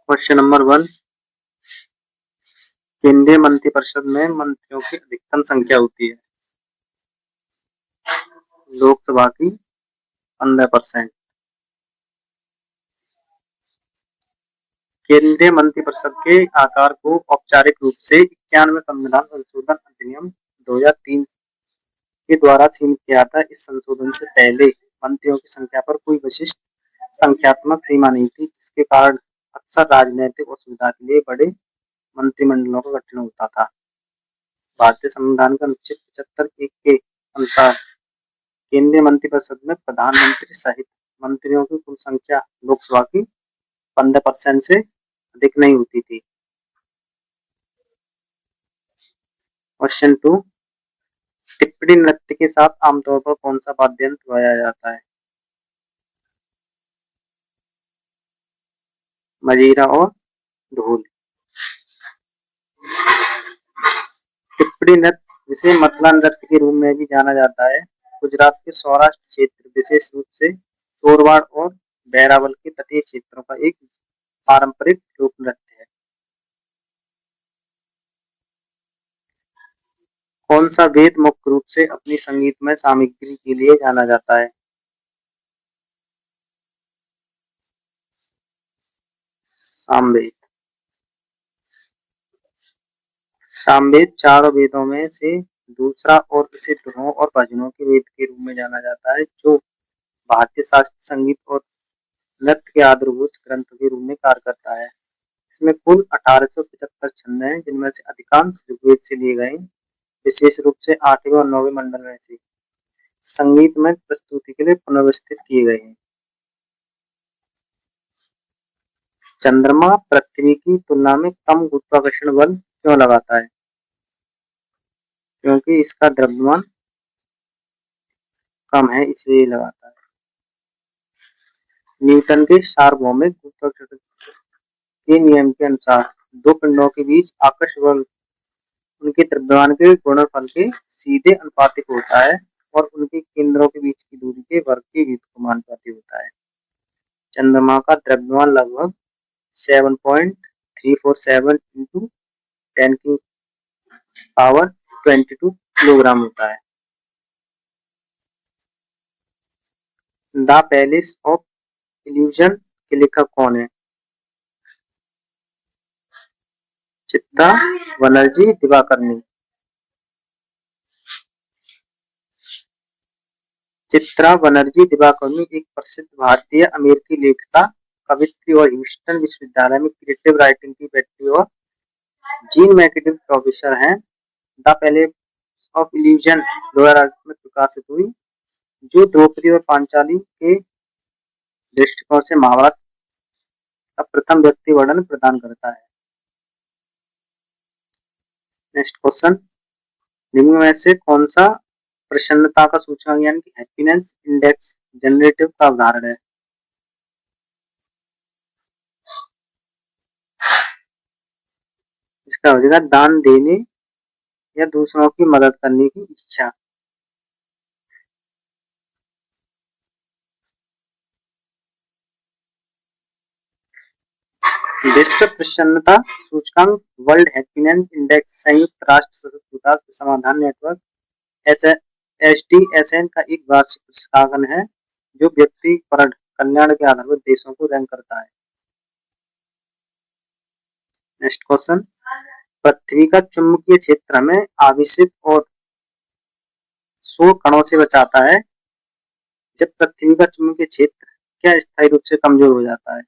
Question number 1। केंद्रीय मंत्रिपरिषद में मंत्रियों की अधिकतम संख्या होती है। लोकसभा की 15%। केंद्रीय मंत्रिपरिषद के आकार को औपचारिक रूप से 91वें संविधान संशोधन अधिनियम 2003 के द्वारा सीमित किया था। इस संशोधन से पहले मंत्रियों की संख्या पर कोई विशिष्ट संख्यात्मक सीमा नहीं थी, जिसके कारण अक्सर राजनीतिक असुविधा के लिए बड़े मंत्रिमंडलों का गठन होता था। भारतीय संविधान का अनुच्छेद 75(1) के अनुसार केंद्रीय मंत्रिपरिषद में प्रधानमंत्री सहित मंत्रियों की कुल संख्या लोकसभा की 15% से अधिक नहीं होती थी। क्वेश्चन 2। टिप्पणी नृत्य के साथ आमतौर पर कौन सा वाद्य यंत्र बजाया जाता है? मजीरा और ढोल। टिप्पणी नृत्य, जिसे मतला नृत्य के रूप में भी जाना जाता है, गुजरात के सौराष्ट्र क्षेत्र, विशेष रूप से चोरवाड़ और बैरावल के तटीय क्षेत्रों का एक पारंपरिक लोक नृत्य है। कौन सा वेद मुख्य रूप से अपनी संगीतमय सामग्री के लिए जाना जाता है? सामवेद। सामवेद चारों वेदों में से दूसरा और इसे धुनों और भजनों के वेद के रूप में जाना जाता है, जो भारतीय शास्त्रीय संगीत और नृत्य के आधारभूत ग्रंथ के रूप में कार्य करता है। इसमें कुल 1875 छंद हैं, जिनमें से अधिकांश ऋग्वेद से लिए गए, विशेष रूप से 8वें और 9वें मंडल में से संगीत में प्रस्तुति के लिए पुनर्व्यवस्थित किए गए हैं। चंद्रमा पृथ्वी की तुलना में कम गुरुत्वाकर्षण बल क्यों लगाता है? क्योंकि इसका द्रव्यमान कम है, इसलिए लगाता है। न्यूटन के सार्वभौमिक गुरुत्वाकर्षण के नियम के अनुसार दो पिंडों के बीच आकर्षण बल उनके द्रव्यमान के गुणनफल के सीधे अनुपातिक होता है और उनके केंद्रों के बीच की दूरी के वर्ग के व्युत्क्रमानुपाती होता है। चंद्रमा का द्रव्यमान लगभग 7.347 इंटू 10 की पावर 22 किलोग्राम होता है। द पैलेस ऑफ इल्यूजन के लेखक कौन है? चित्रा बनर्जी दिवाकरनी। चित्रा बनर्जी दिवाकरनी एक प्रसिद्ध भारतीय अमेरिकी लेखिका, कवित्री और ह्यूस्टन विश्वविद्यालय में क्रिएटिव राइटिंग की बेटी और जीन मैकेटिव प्रोफेसर हैं। द पैलेस ऑफ इल्यूजन 2008 में प्रकाशित हुई, जो द्रौपदी और पांचाली के दृष्टिकोण से महाभारत का प्रथम व्यक्ति वर्णन प्रदान करता है। Next question. निम्न में से कौन सा प्रसन्नता का सूचकांक यानी कि हैप्पीनेस इंडेक्स जनरेटिव का उदाहरण है? इसका हो जाएगा दान देने या दूसरों की मदद करने की इच्छा। विश्व प्रसन्नता सूचकांक वर्ल्ड हैप्पीनेस इंडेक्स संयुक्त राष्ट्र सतत विकास समाधान नेटवर्क SDSN का एक वार्षिक सूचकांक है, जो व्यक्ति पर कल्याण के आधार पर देशों को रैंक करता है। Next question. पृथ्वी का चुंबकीय क्षेत्र हमें आवेशित और सौर कणों से बचाता है। जब पृथ्वी का चुंबकीय क्षेत्र क्या स्थायी रूप से कमजोर हो जाता है?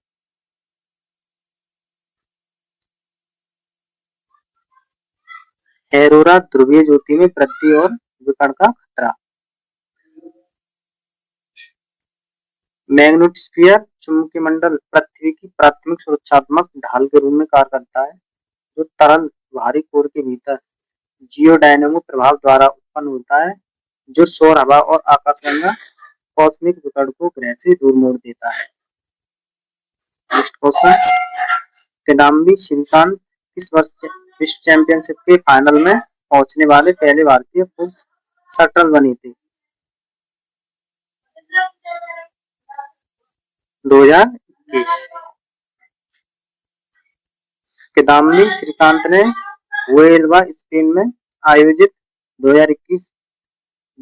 एरोरा ध्रुवीय ज्योति में वृद्धि और विकर्ण का खतरा। मैग्नेटोस्फीयर चुंबकीय मंडल पृथ्वी की प्राथमिक सुरक्षात्मक ढाल के रूप में कार्य करता है, जो तरल भारी कोर के भीतर जियोडायनेमो प्रभाव द्वारा उत्पन्न होता है, जो सौर हवा और आकाशगंगा कॉस्मिक विकर्ण को ग्रह से दूर मोड़ देता है। Next question. किदाम्बी श्रीकांत किस वर्ष विश्व चैंपियनशिप के फाइनल में पहुंचने वाले पहले भारतीय पुरुष शटल बने थे? 2021। किदाम्बी श्रीकांत ने हुएलवा स्पेन में आयोजित 2021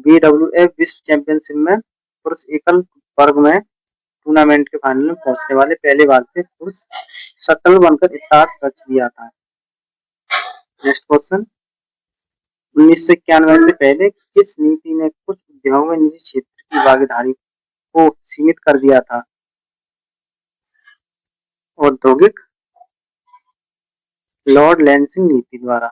बीडब्ल्यूएफ विश्व चैंपियनशिप में पुरुष एकल वर्ग में टूर्नामेंट के फाइनल में पहुंचने वाले पहले भारतीय पुरुष शटल बनकर इतिहास रच दिया था। नेक्स्ट क्वेश्चन, 1991 से पहले किस नीति ने कुछ उद्योगों में निजी क्षेत्र की भागीदारी को सीमित कर दिया था? औद्योगिक लॉर्ड लैंसिंग नीति द्वारा।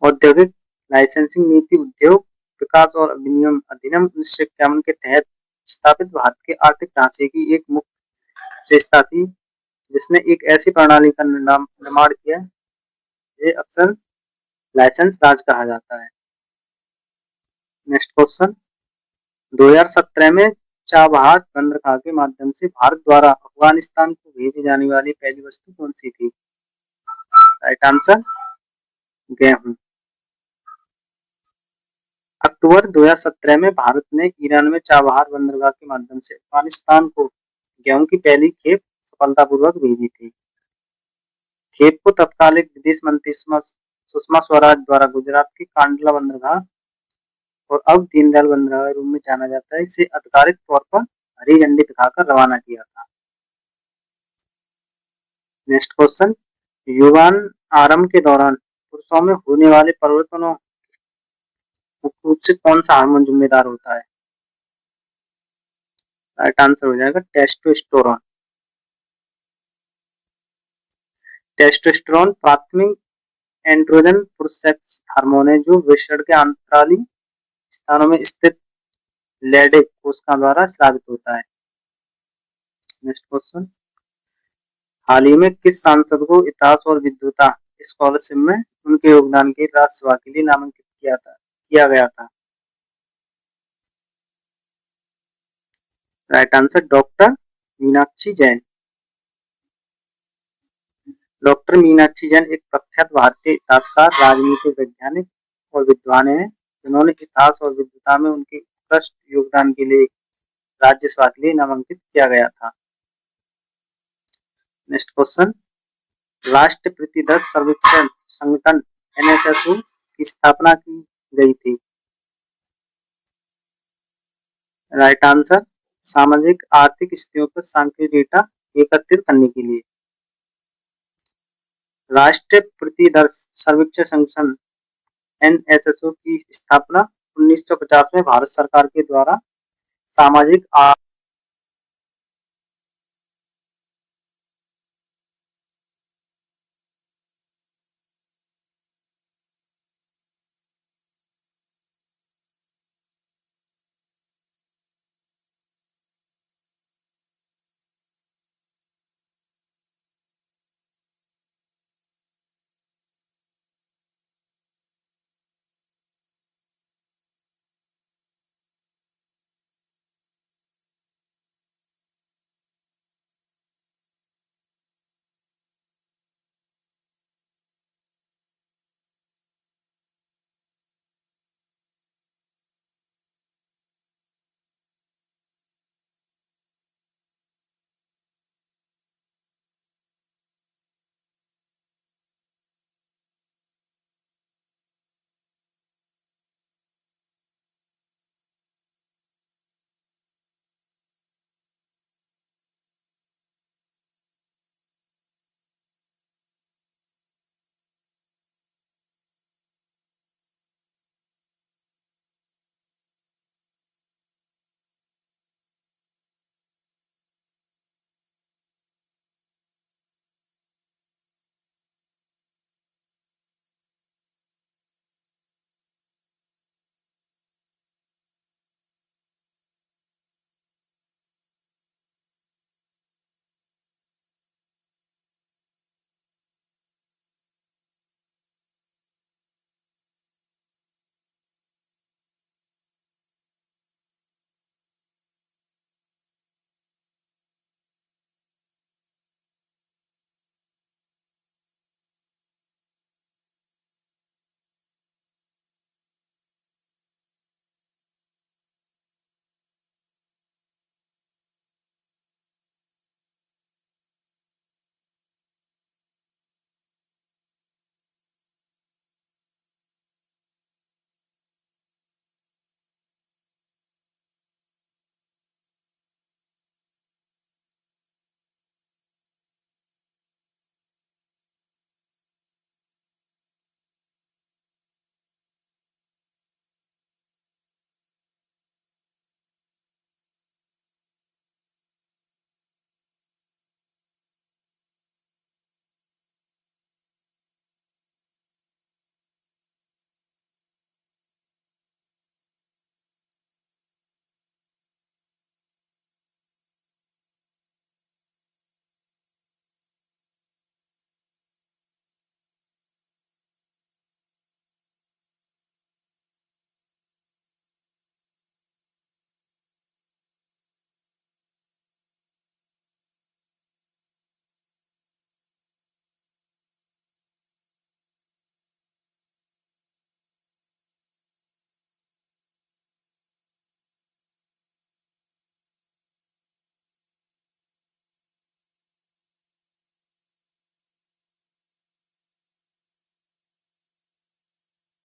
औद्योगिक लाइसेंसिंग नीति उद्योग विकास और अधिनियम 1951 के तहत स्थापित भारत के आर्थिक ढांचे की एक मुख्य विशेषता थी, जिसने एक ऐसी प्रणाली का निर्माण किया ये अक्सर लाइसेंस राज कहा जाता है। नेक्स्ट क्वेश्चन, 2017 में चाबहार बंदरगाह के माध्यम से भारत द्वारा अफगानिस्तान को भेजी जाने वाली पहली वस्तु कौन सी थी? राइट आंसर गेहूं। अक्टूबर 2017 में भारत ने ईरान में चाबहार बंदरगाह के माध्यम से अफगानिस्तान को गेहूं की पहली खेप सफलतापूर्वक भेजी थी। खेप को तत्कालिक विदेश मंत्री सुषमा स्वराज द्वारा गुजरात के कांडला बंदरगाह और अब दीनदयाल बंदरगाह के रूप में जाना जाता है, इसे आधिकारिक तौर पर हरी झंडी दिखाकर रवाना किया था। नेक्स्ट क्वेश्चन, युवान आरंभ के दौरान पुरुषों में होने वाले परिवर्तनों मुख्य रूप से कौन सा हार्मोन जिम्मेदार होता है? राइट आंसर हो जाएगा टेस्टोस्टेरोन। टेस्टोस्टेरोन प्राथमिक एंड्रोजन पुरुष सेक्स हार्मोन है जो वृषण के अंतराली स्थानों में स्थित लैडे कोशिकाओं द्वारा स्रावित होता है। नेक्स्ट क्वेश्चन, हाल ही में किस सांसद को इतिहास और विद्वता स्कॉलरशिप में उनके योगदान के राज्यसभा के लिए नामांकित किया गया था? Right answer doctor Meenakshi Jain. Doctor Meenakshi Jain एक प्रख्यात भारतीय इतिहासकार, राजनीतिक वैज्ञानिक और विद्वान हैं, जिन्होंने इतिहास और विद्वता में उनके उत्कृष्ट योगदान के लिए राज्यसभा के लिए नामांकित किया गया था। नेक्स्ट क्वेश्चन, राष्ट्रपति दर सर्वेक्षण संगठन एनएसएसओ की स्थापना की गई थी? राइट आंसर सामाजिक आर्थिक स्थितियों पर सांख्यिकीय डेटा एकत्रित करने के लिए। राष्ट्रीय प्रतिदर सर्वेक्षण संगठन एनएसएसओ की स्थापना 1950 में भारत सरकार के द्वारा सामाजिक